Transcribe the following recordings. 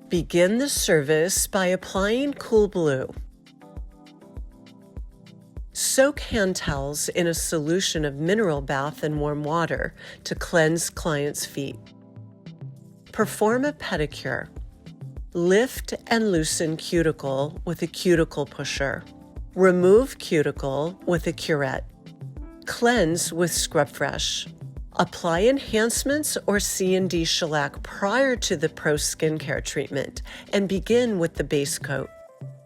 Begin the service by applying Cool Blue. Soak hand towels in a solution of mineral bath and warm water to cleanse client's feet. Perform a pedicure. Lift and loosen cuticle with a cuticle pusher. Remove cuticle with a curette. Cleanse with Scrub Fresh. Apply enhancements or CND Shellac prior to the Pro Skincare treatment and begin with the base coat.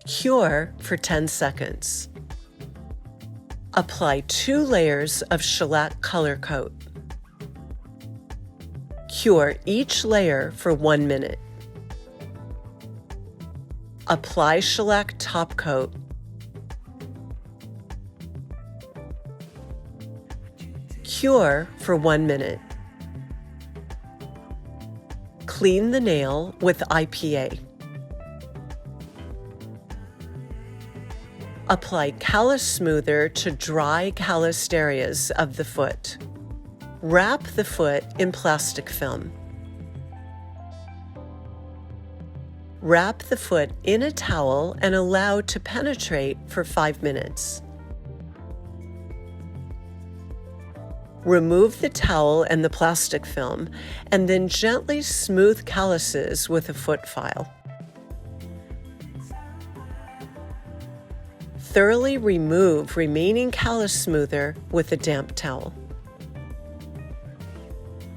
Cure for 10 seconds. Apply 2 layers of shellac color coat. Cure each layer for 1 minute. Apply shellac top coat. Cure for 1 minute. Clean the nail with IPA. Apply callus smoother to dry calloused areas of the foot. Wrap the foot in plastic film. Wrap the foot in a towel and allow to penetrate for 5 minutes. Remove the towel and the plastic film, and then gently smooth calluses with a foot file. Thoroughly remove remaining callus smoother with a damp towel.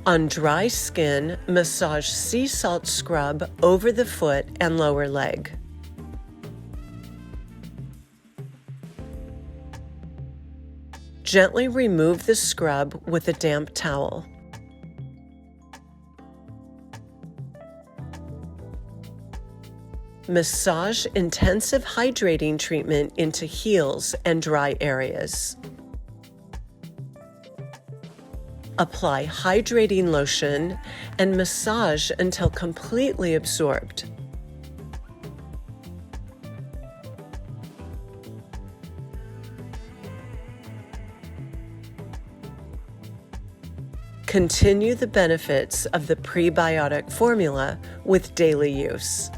On dry skin, massage sea salt scrub over the foot and lower leg. Gently remove the scrub with a damp towel. Massage intensive hydrating treatment into heels and dry areas. Apply hydrating lotion and massage until completely absorbed. Continue the benefits of the prebiotic formula with daily use.